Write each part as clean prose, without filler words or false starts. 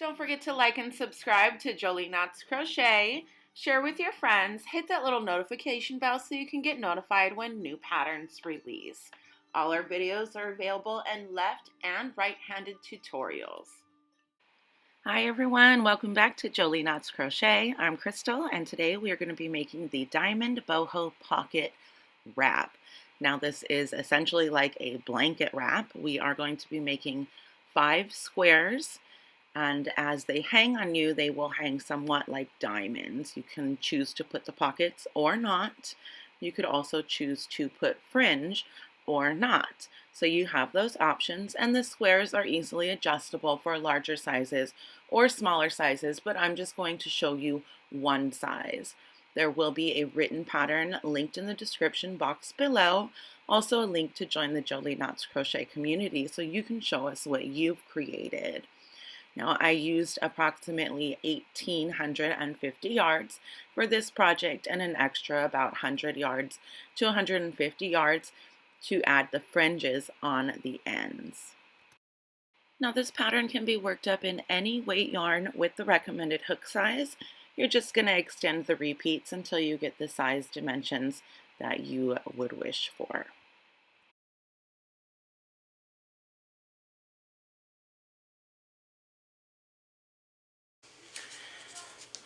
Don't forget to like and subscribe to Jolie Knots Crochet. Share with your friends. Hit that little notification bell so you can get notified when new patterns release. All our videos are available in left and right-handed tutorials. Hi everyone, welcome back to Jolie Knots Crochet. I'm Crystal and today we are going to be making the Diamond Boho Pocket Wrap. Now this is essentially like a blanket wrap. We are going to be making 5 squares, and as they hang on you, they will hang somewhat like diamonds. You can choose to put the pockets or not. You could also choose to put fringe or not. So you have those options, and the squares are easily adjustable for larger sizes or smaller sizes, but I'm just going to show you one size. There will be a written pattern linked in the description box below. Also a link to join the Jolie Knots Crochet community so you can show us what you've created. Now I used approximately 1,850 yards for this project and an extra about 100 yards to 150 yards to add the fringes on the ends. Now this pattern can be worked up in any weight yarn with the recommended hook size. You're just going to extend the repeats until you get the size dimensions that you would wish for.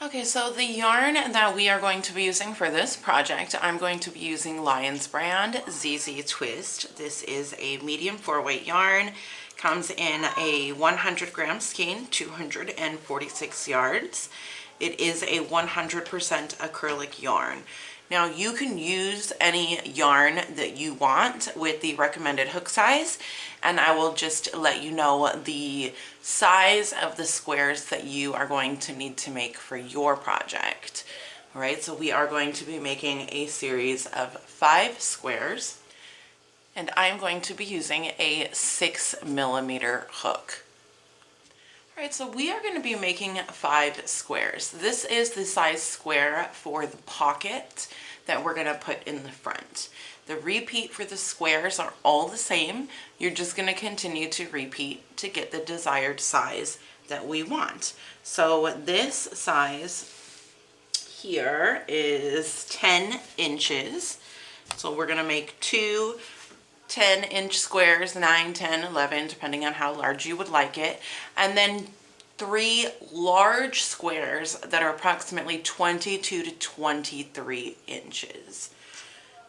Okay, so the yarn that we are going to be using for this project, I'm going to be using Lionbrand ZZTwist. This is a medium 4-weight yarn. Comes in a 100 gram skein, 246 yards. It is a 100% acrylic yarn. Now you can use any yarn that you want with the recommended hook size, and I will just let you know the size of the squares that you are going to need to make for your project. All right, so we are going to be making a series of 5 squares, and I'm going to be using a 6mm hook. All right, so we are going to be making 5 squares. This is the size square for the pocket that we're going to put in the front. The repeat for the squares are all the same. You're just going to continue to repeat to get the desired size that we want. So this size here is 10 inches. So we're going to make 2 10-inch squares, 9, 10, 11, depending on how large you would like it, and then 3 large squares that are approximately 22 to 23 inches.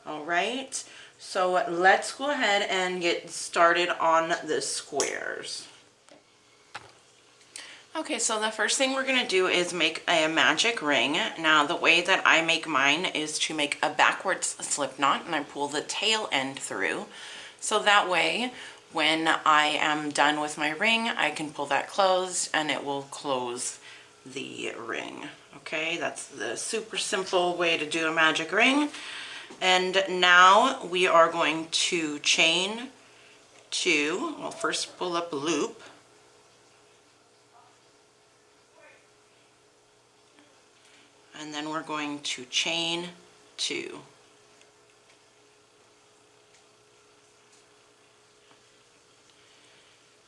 All right, so let's go ahead and get started on the squares. Okay, so the first thing we're going to do is make a magic ring. Now the way that I make mine is to make a backwards slip knot, and I pull the tail end through. So that way, when I am done with my ring, I can pull that closed and it will close the ring. Okay, that's the super simple way to do a magic ring. And now we are going to chain 2. Well, first pull up a loop. And then we're going to chain 2.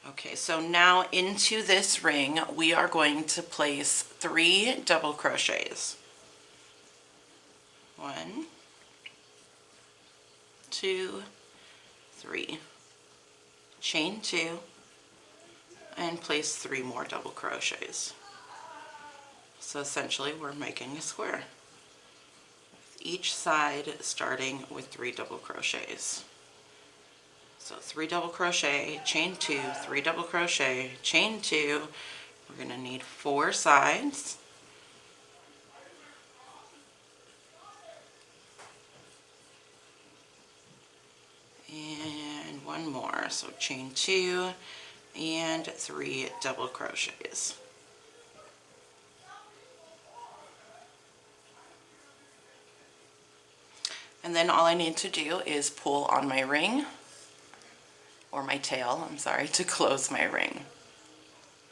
Okay, so now into this ring, we are going to place 3 double crochets. 1, 2, 3. Chain 2 and place 3 more double crochets. So essentially we're making a square, with each side starting with 3 double crochets. So 3 double crochet, chain 2, 3 double crochet, chain 2. We're going to need 4 sides. And 1 more, so chain 2 and 3 double crochets. And then all I need to do is pull on my ring, or my tail, I'm sorry, to close my ring.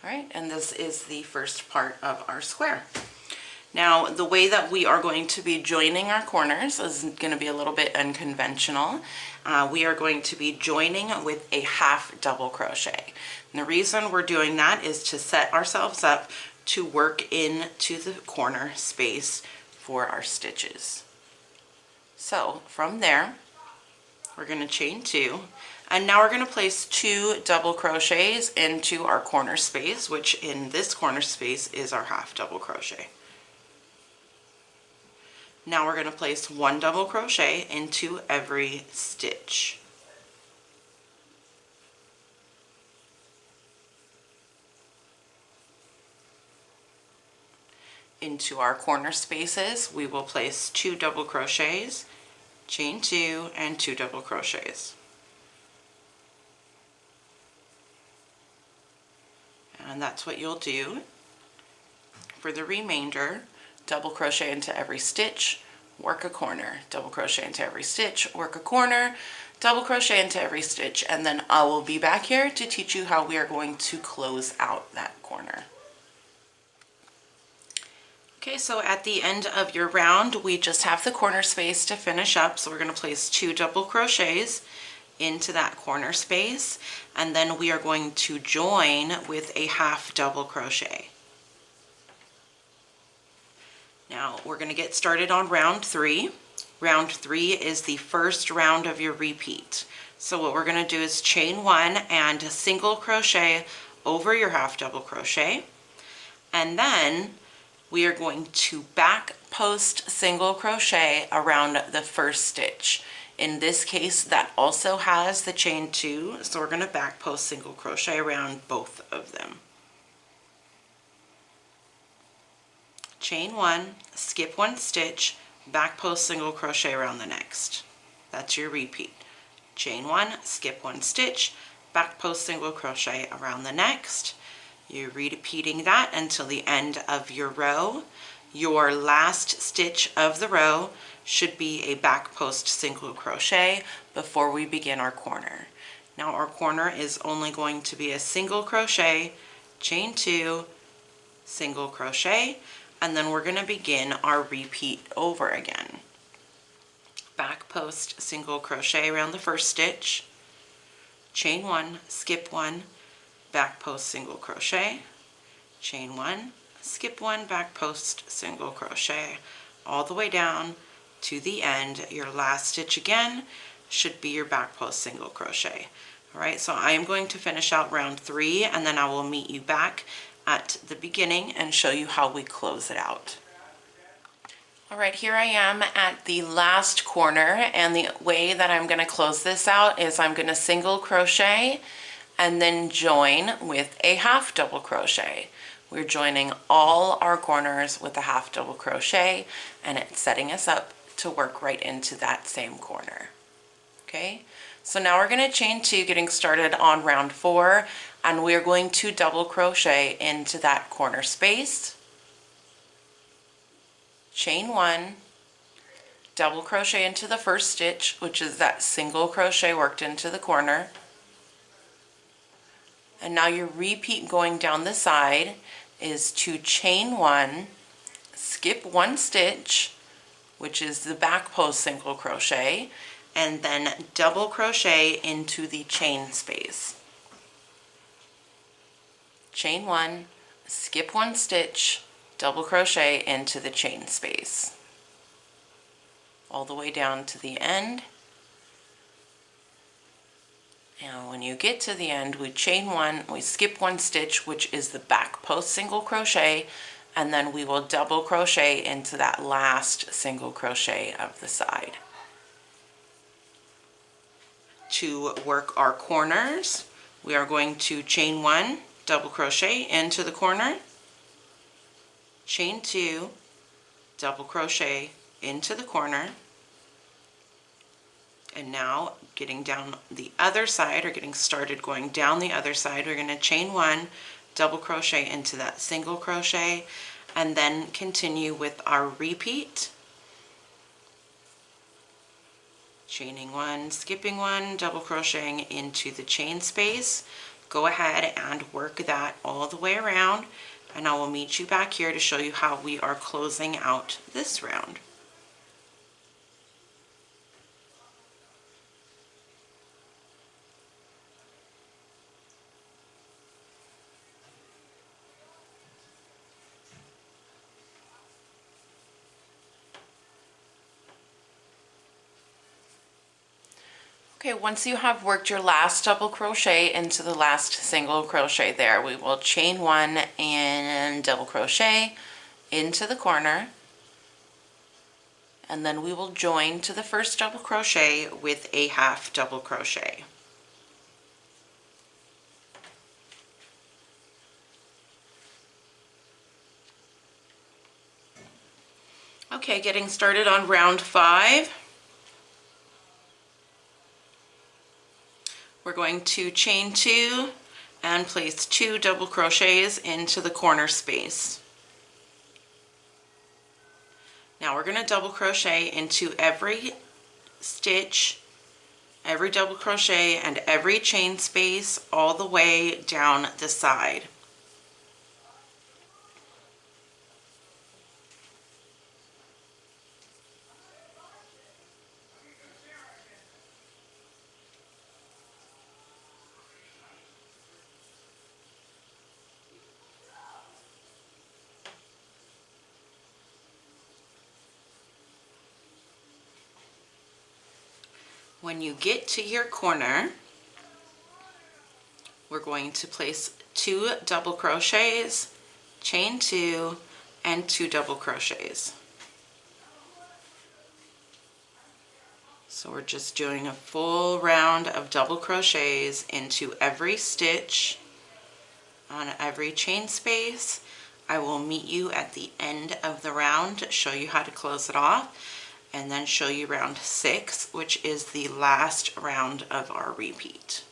All right, and this is the first part of our square. Now, the way that we are going to be joining our corners is going to be a little bit unconventional. We are going to be joining with a half double crochet. And the reason we're doing that is to set ourselves up to work into the corner space for our stitches. So from there, we're going to chain 2, and now we're going to place 2 double crochets into our corner space, which in this corner space is our half double crochet. Now we're going to place 1 double crochet into every stitch. Into our corner spaces, we will place 2 double crochets, chain 2, and 2 double crochets. And that's what you'll do for the remainder. Double crochet into every stitch, work a corner, double crochet into every stitch, work a corner, double crochet into every stitch, and then I will be back here to teach you how we are going to close out that corner. Okay, so at the end of your round, we just have the corner space to finish up, so we're going to place 2 double crochets into that corner space, and then we are going to join with a half double crochet. Now we're going to get started on round 3. Round 3 is the first round of your repeat. So what we're going to do is chain 1 and single crochet over your half double crochet, and then we are going to back post single crochet around the first stitch. In this case, that also has the chain 2, so we're going to back post single crochet around both of them. Chain 1, skip 1 stitch, back post single crochet around the next. That's your repeat. Chain 1, skip 1 stitch, back post single crochet around the next. You're repeating that until the end of your row. Your last stitch of the row should be a back post single crochet before we begin our corner. Now our corner is only going to be a single crochet, chain 2, single crochet, and then we're going to begin our repeat over again. Back post single crochet around the first stitch, chain 1, skip 1, back post single crochet, chain 1, skip 1, back post single crochet, all the way down to the end. Your last stitch again should be your back post single crochet. All right, so I am going to finish out round 3, and then I will meet you back at the beginning and show you how we close it out. All right, here I am at the last corner, and the way that I'm going to close this out is I'm going to single crochet and then join with a half double crochet. We're joining all our corners with a half double crochet, and it's setting us up to work right into that same corner. Okay, so now we're going to chain 2, getting started on round 4, and we're going to double crochet into that corner space, chain 1, double crochet into the first stitch, which is that single crochet worked into the corner, and now your repeat going down the side is to chain 1, skip 1 stitch, which is the back post single crochet, and then double crochet into the chain space. Chain 1, skip 1 stitch, double crochet into the chain space, all the way down to the end. And when you get to the end, we chain 1, we skip 1 stitch, which is the back post single crochet, and then we will double crochet into that last single crochet of the side. To work our corners, we are going to chain 1, double crochet into the corner, chain 2, double crochet into the corner, and now getting down the other side, or getting started going down the other side, we're going to chain 1, double crochet into that single crochet, and then continue with our repeat. Chaining 1, skipping 1, double crocheting into the chain space. Go ahead and work that all the way around and I will meet you back here to show you how we are closing out this round. Okay, once you have worked your last double crochet into the last single crochet there, we will chain one and double crochet into the corner, and then we will join to the first double crochet with a half double crochet. Okay, getting started on round 5. We're going to chain 2 and place 2 double crochets into the corner space. Now we're going to double crochet into every stitch, every double crochet, and every chain space all the way down the side. When you get to your corner, we're going to place 2 double crochets, chain 2, and 2 double crochets. So we're just doing a full round of double crochets into every stitch on every chain space. I will meet you at the end of the round to show you how to close it off, and then show you round 6, which is the last round of our repeat.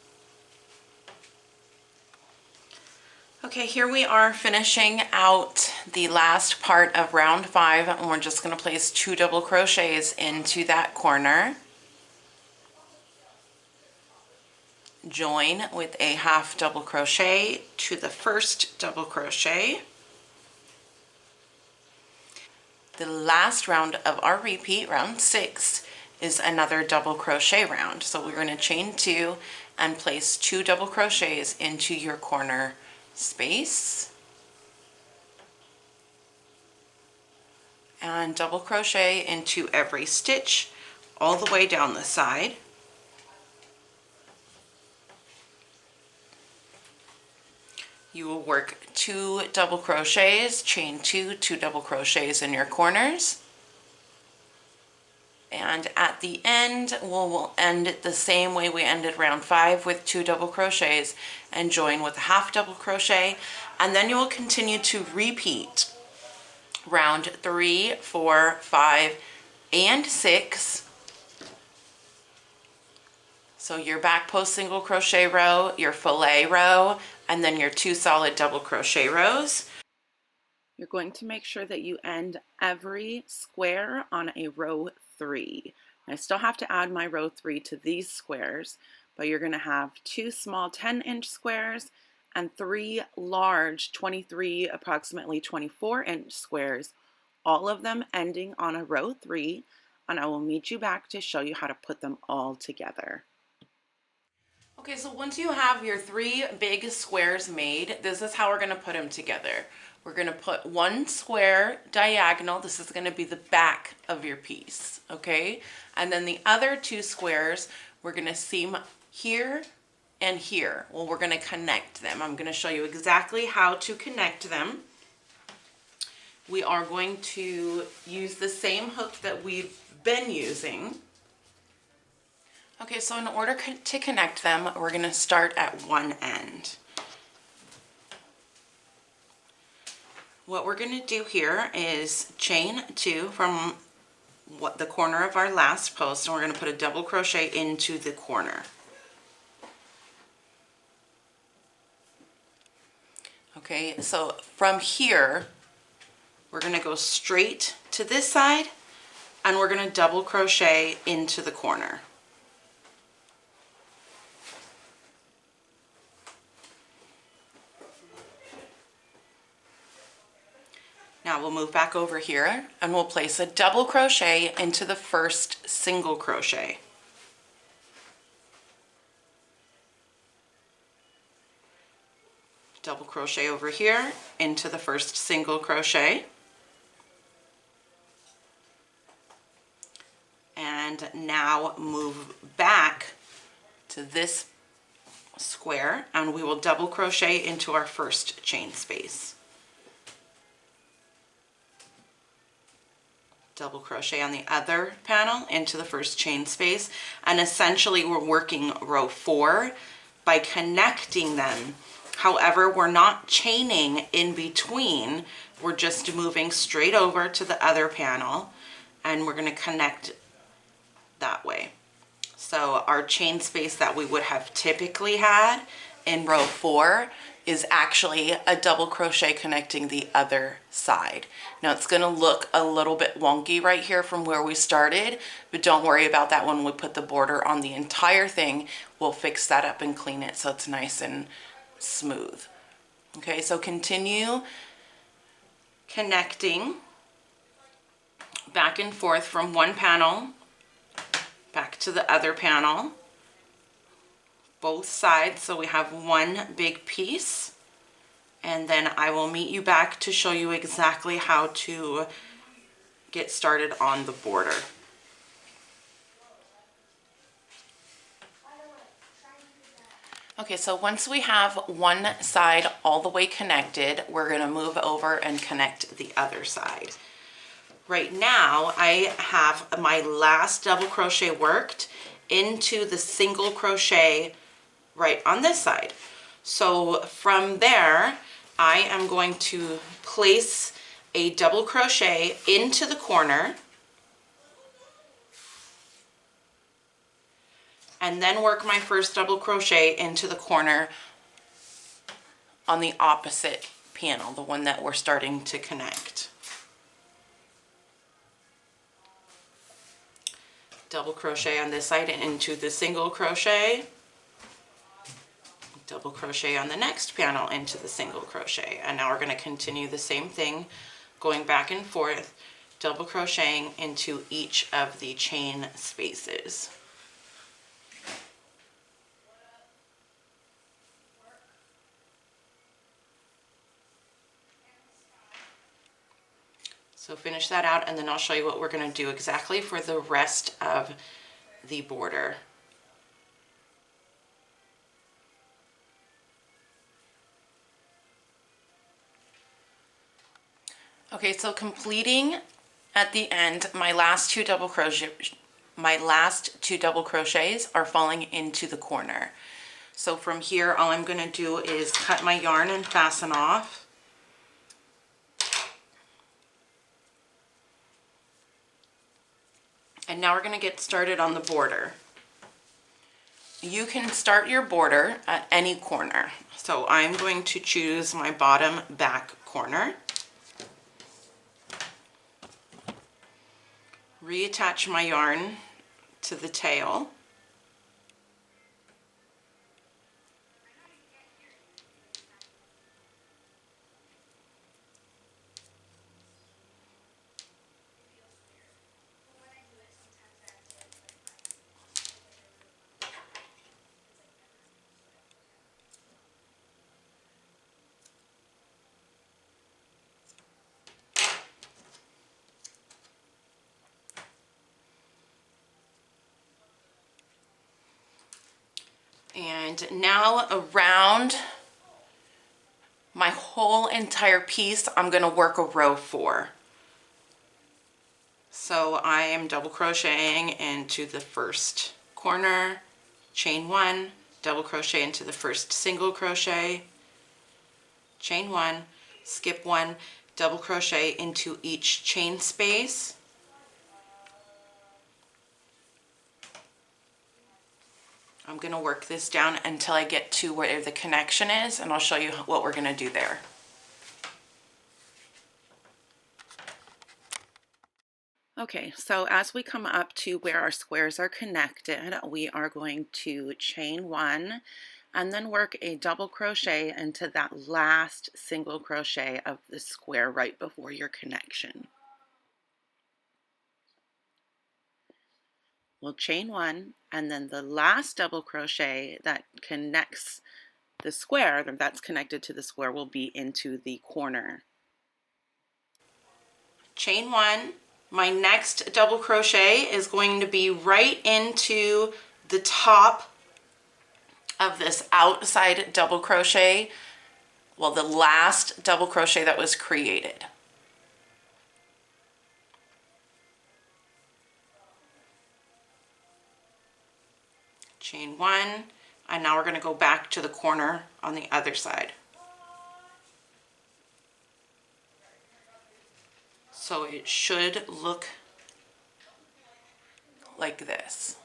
Okay, here we are finishing out the last part of round 5, and we're just going to place 2 double crochets into that corner. Join with a half double crochet to the first double crochet. The last round of our repeat, round 6, is another double crochet round. So we're going to chain 2 and place 2 double crochets into your corner space. And double crochet into every stitch all the way down the side. You will work 2 double crochets, chain 2, 2 double crochets in your corners. And at the end, we'll end it the same way we ended round 5 with 2 double crochets and join with a half double crochet. And then you will continue to repeat round 3, 4, 5, and 6. So your back post single crochet row, your fillet row, and then your 2 solid double crochet rows. You're going to make sure that you end every square on a row 3. I still have to add my row 3 to these squares, but you're going to have 2 small 10-inch squares and 3 large 23, approximately 24-inch squares, all of them ending on a row 3, and I will meet you back to show you how to put them all together. Okay, so once you have your 3 big squares made, this is how we're going to put them together. We're going to put 1 square diagonal. This is going to be the back of your piece, okay? And then the other 2 squares, we're going to seam here and here. Well, we're going to connect them. I'm going to show you exactly how to connect them. We are going to use the same hook that we've been using. Okay, so in order to connect them, we're going to start at one end. What we're going to do here is chain 2 from the corner of our last post, and we're going to put a double crochet into the corner. Okay, so from here, we're going to go straight to this side, and we're going to double crochet into the corner. Now we'll move back over here and we'll place a double crochet into the first single crochet. Double crochet over here into the first single crochet. And now move back to this square and we will double crochet into our first chain space. Double crochet on the other panel into the first chain space, and essentially we're working row 4 by connecting them. However, we're not chaining in between, we're just moving straight over to the other panel and we're going to connect that way. So our chain space that we would have typically had in row 4 is actually a double crochet connecting the other side. Now it's going to look a little bit wonky right here from where we started, but don't worry about that when we put the border on the entire thing. We'll fix that up and clean it so it's nice and smooth. Okay, so continue connecting back and forth from one panel back to the other panel, both sides, so we have one big piece, and then I will meet you back to show you exactly how to get started on the border. Okay, so once we have one side all the way connected, we're going to move over and connect the other side. Right now, I have my last double crochet worked into the single crochet right on this side. So from there, I am going to place a double crochet into the corner and then work my first double crochet into the corner on the opposite panel, the one that we're starting to connect. Double crochet on this side into the single crochet, double crochet on the next panel into the single crochet, and now we're going to continue the same thing, going back and forth, double crocheting into each of the chain spaces. So finish that out and then I'll show you what we're going to do exactly for the rest of the border. Okay, so completing at the end, my last two double crochets are falling into the corner. So from here, all I'm going to do is cut my yarn and fasten off. And now we're going to get started on the border. You can start your border at any corner. So I'm going to choose my bottom back corner. Reattach my yarn to the tail. And now around my whole entire piece, I'm going to work a row 4. So I am double crocheting into the first corner, chain 1, double crochet into the first single crochet, chain 1, skip 1, double crochet into each chain space. I'm going to work this down until I get to where the connection is, and I'll show you what we're going to do there. Okay, so as we come up to where our squares are connected, we are going to chain 1 and then work a double crochet into that last single crochet of the square right before your connection. We'll chain one, and then the last double crochet that connects the square, that's connected to the square, will be into the corner. Chain one. My next double crochet is going to be right into the top of this outside double crochet, well, the last double crochet that was created. Chain one, and now we're going to go back to the corner on the other side. So it should look like this.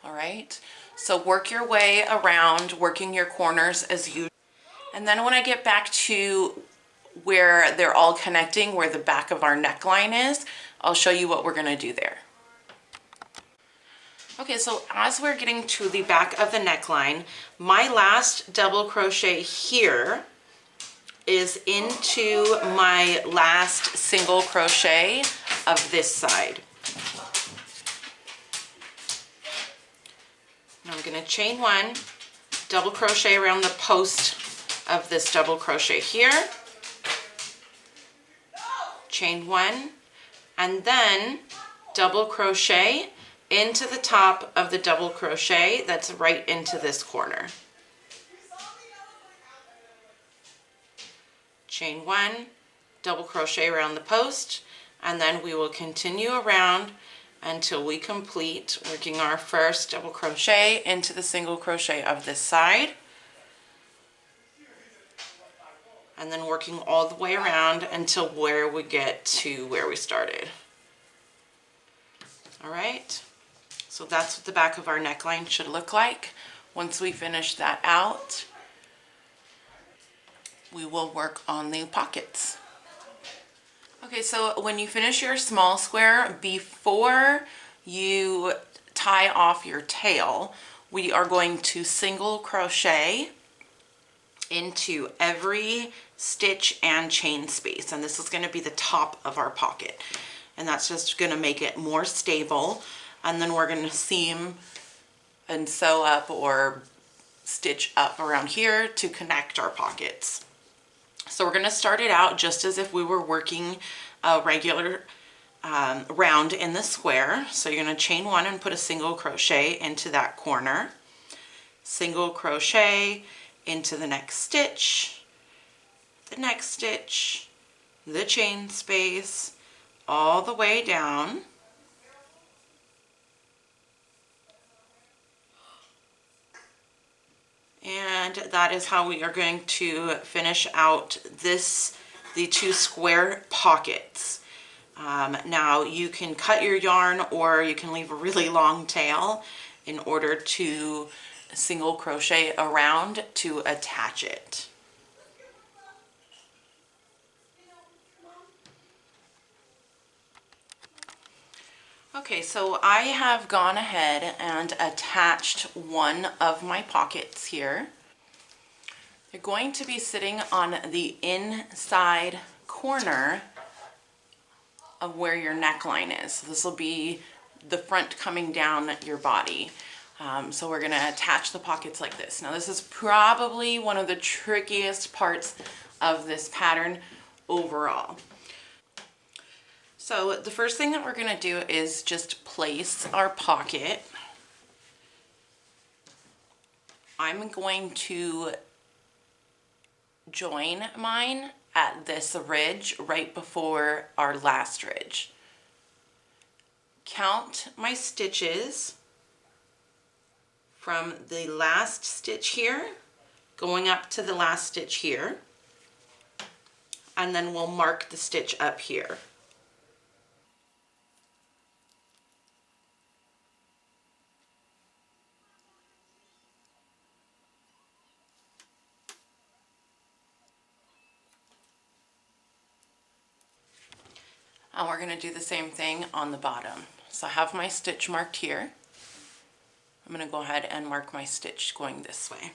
All right, so work your way around, working your corners as you, and then when I get back to where they're all connecting, where the back of our neckline is, I'll show you what we're gonna do there. Okay, so as we're getting to the back of the neckline, my last double crochet here is into my last single crochet of this side. Now I'm going to chain one, double crochet around the post of this double crochet here, chain one, and then double crochet into the top of the double crochet that's right into this corner. Chain one, double crochet around the post, and then we will continue around until we complete working our first double crochet into the single crochet of this side, and then working all the way around until where we get to where we started. All right, so that's what the back of our neckline should look like. Once we finish that out, we will work on the pockets. Okay, so when you finish your small square, before you tie off your tail, we are going to single crochet into every stitch and chain space, and this is going to be the top of our pocket, and that's just going to make it more stable. And then we're going to seam and sew up or stitch up around here to connect our pockets. So we're going to start it out just as if we were working a regular round in the square. So you're going to chain one and put a single crochet into that corner, single crochet into the next stitch, the chain space, all the way down. And that is how we are going to finish out the two square pockets. Now you can cut your yarn, or you can leave a really long tail in order to single crochet around to attach it. Okay, so I have gone ahead and attached one of my pockets here. They're going to be sitting on the inside corner of where your neckline is. So this will be the front coming down your body. So we're going to attach the pockets like this. Now this is probably one of the trickiest parts of this pattern overall. So the first thing that we're going to do is just place our pocket. I'm going to join mine at this ridge right before our last ridge. Count my stitches from the last stitch here going up to the last stitch here, and then we'll mark the stitch up here. And we're going to do the same thing on the bottom. So I have my stitch marked here. I'm going to go ahead and mark my stitch going this way.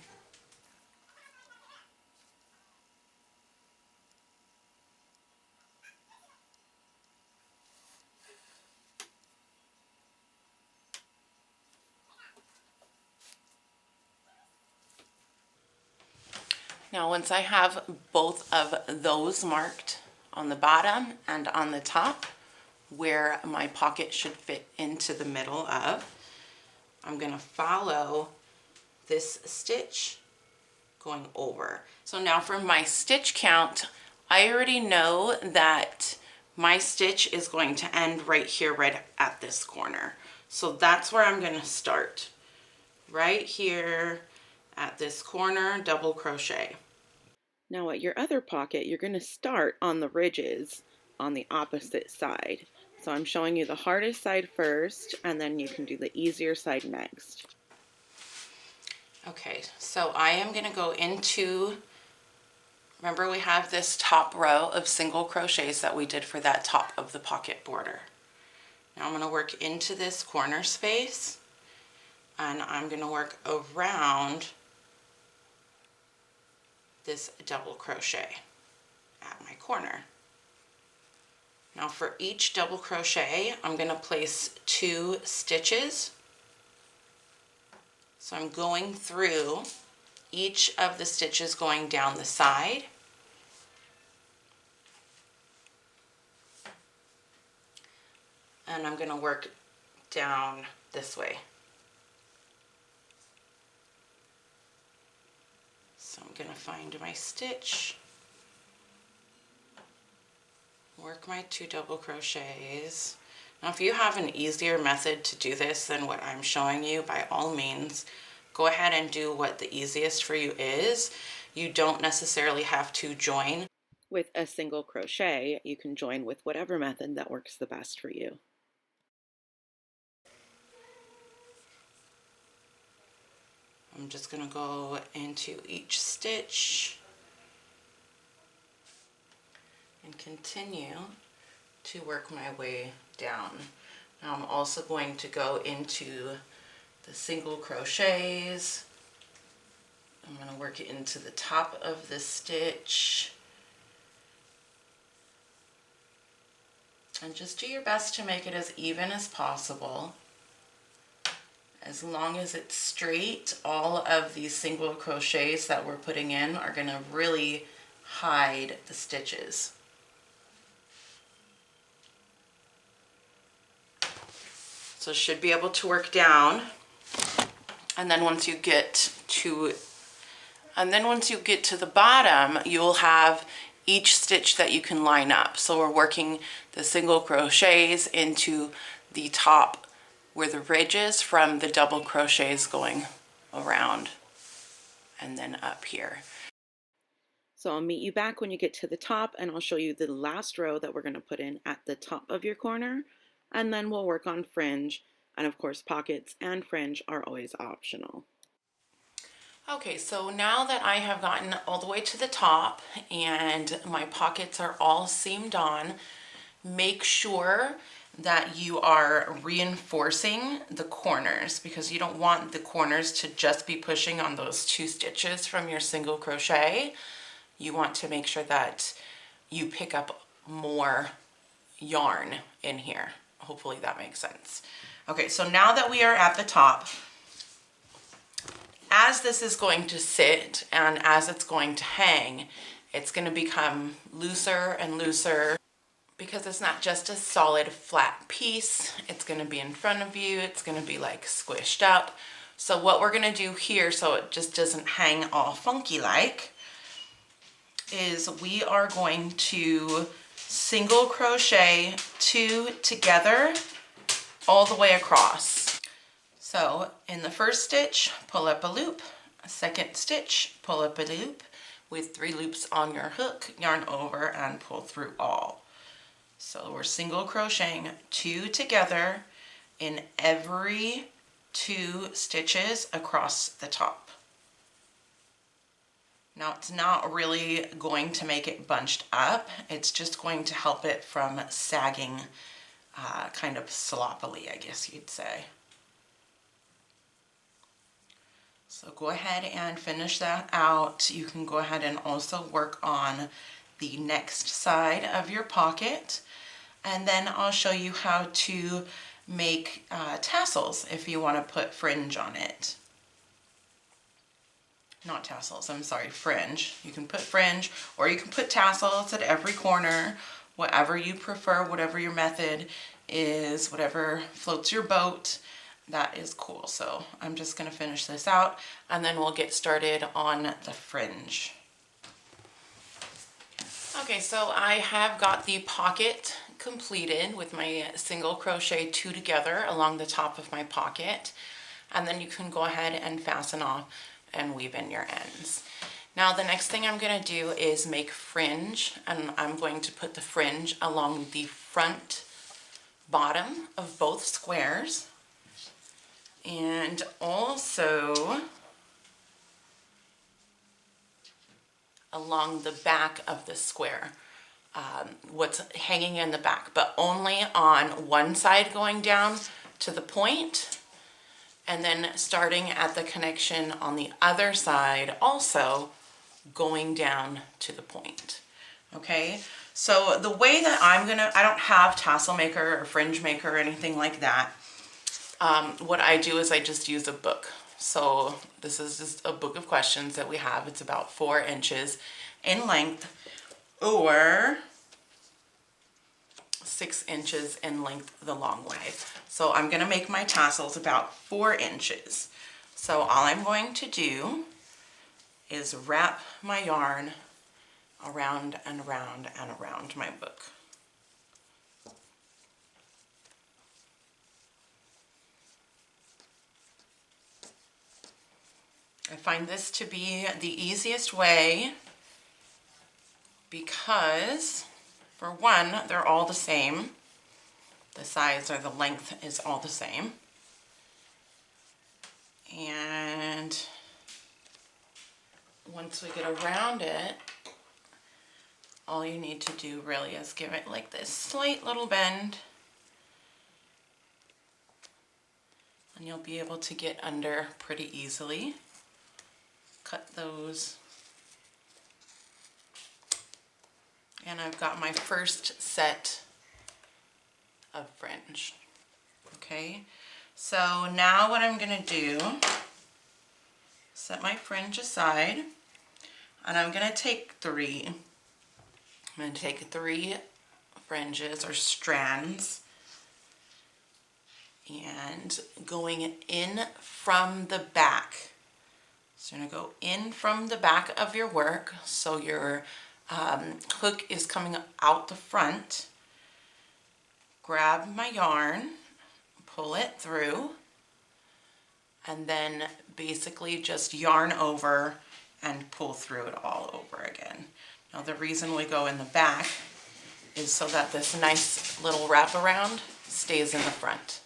Now once I have both of those marked on the bottom and on the top where my pocket should fit into the middle of, I'm going to follow this stitch going over. So now for my stitch count, I already know that my stitch is going to end right here, right at this corner. So that's where I'm going to start. Right here at this corner, double crochet. Now at your other pocket, you're going to start on the ridges on the opposite side. So I'm showing you the hardest side first, and then you can do the easier side next. Okay, so I am going to go into, remember we have this top row of single crochets that we did for that top of the pocket border. Now I'm going to work into this corner space, and I'm going to work around this double crochet at my corner. Now for each double crochet, I'm going to place 2 stitches. So I'm going through each of the stitches going down the side. And I'm going to work down this way. So I'm going to find my stitch, work my 2 double crochets. Now if you have an easier method to do this than what I'm showing you, by all means, go ahead and do what the easiest for you is. You don't necessarily have to join with a single crochet. You can join with whatever method that works the best for you. I'm just going to go into each stitch and continue to work my way down. Now I'm also going to go into the single crochets. I'm going to work it into the top of the stitch. And just do your best to make it as even as possible. As long as it's straight, all of these single crochets that we're putting in are going to really hide the stitches. So should be able to work down. And then once you get to the bottom, you'll have each stitch that you can line up. So we're working the single crochets into the top where the ridge is from the double crochets going around and then up here. So I'll meet you back when you get to the top, and I'll show you the last row that we're going to put in at the top of your corner, and then we'll work on fringe, and of course pockets and fringe are always optional. Okay, so now that I have gotten all the way to the top and my pockets are all seamed on, make sure that you are reinforcing the corners, because you don't want the corners to just be pushing on those 2 stitches from your single crochet. You want to make sure that you pick up more yarn in here. Hopefully that makes sense. Okay, so now that we are at the top, as this is going to sit and as it's going to hang, it's going to become looser and looser, because it's not just a solid flat piece. It's going to be in front of you. It's going to be like squished up. So what we're going to do here, so it just doesn't hang all funky like, is we are going to single crochet 2 together all the way across. So in the first stitch, pull up a loop, a second stitch, pull up a loop with 3 loops on your hook, yarn over and pull through all. So we're single crocheting 2 together in every 2 stitches across the top. Now it's not really going to make it bunched up, it's just going to help it from sagging kind of sloppily, I guess you'd say. So go ahead and finish that out. You can go ahead and also work on the next side of your pocket. And then I'll show you how to make tassels if you want to put fringe on it. Not tassels, I'm sorry, fringe. You can put fringe or you can put tassels at every corner, whatever you prefer, whatever your method is, whatever floats your boat, that is cool. So I'm just gonna finish this out and then we'll get started on the fringe. Okay, so I have got the pocket completed with my single crochet 2 together along the top of my pocket, and then you can go ahead and fasten off and weave in your ends. Now the next thing I'm going to do is make fringe, and I'm going to put the fringe along the front bottom of both squares and also along the back of the square, what's hanging in the back, but only on one side going down to the point, and then starting at the connection on the other side also going down to the point. Okay, so the way that I don't have tassel maker or fringe maker or anything like that. What I do is I just use a book. So this is just a book of questions that we have. It's about 4 inches in length or 6 inches in length the long way. So I'm going to make my tassels about 4 inches. So all I'm going to do is wrap my yarn around and around and around my book. I find this to be the easiest way because, for one, they're all the same. The size or the length is all the same. And once we get around it, all you need to do really is give it like this slight little bend, and you'll be able to get under pretty easily. Cut those, and I've got my first set of fringe. Okay, so now what I'm going to do, set my fringe aside, and I'm going to take 3. I'm going to take 3 fringes or strands, and going in from the back. So you're going to go in from the back of your work, so your hook is coming out the front. Grab my yarn, pull it through, and then basically just yarn over and pull through it all over again. Now the reason we go in the back is so that this nice little wraparound stays in the front.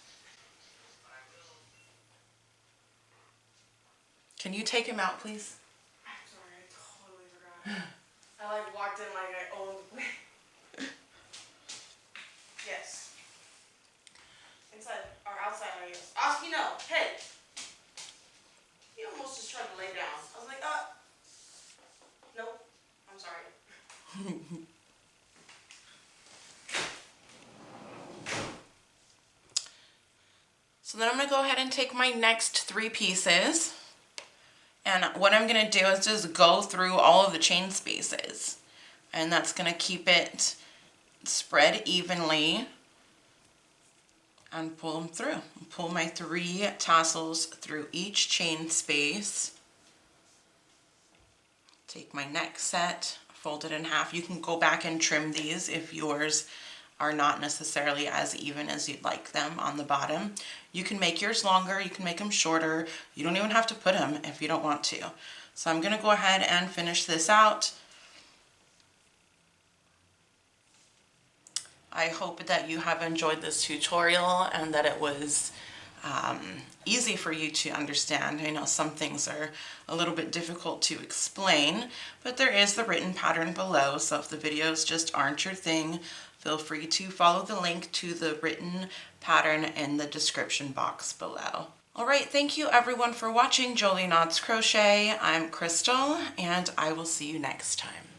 Can you take him out, please? I'm sorry, I totally forgot. I like walked in like I owned the place. Yes. Inside or outside, I guess. Oski, no. Hey. He almost just tried to lay down. I was like, nope. I'm sorry. So then I'm going to go ahead and take my next 3 pieces. And what I'm going to do is just go through all of the chain spaces. And that's going to keep it spread evenly and pull them through. Pull my 3 tassels through each chain space. Take my next set, fold it in half. You can go back and trim these if yours are not necessarily as even as you'd like them on the bottom. You can make yours longer, you can make them shorter. You don't even have to put them if you don't want to. So I'm going to go ahead and finish this out. I hope that you have enjoyed this tutorial and that it was easy for you to understand. I know some things are a little bit difficult to explain, but there is the written pattern below, so if the videos just aren't your thing, feel free to follow the link to the written pattern in the description box below. All right, thank you everyone for watching Jolie Knots Crochet. I'm Crystal, and I will see you next time.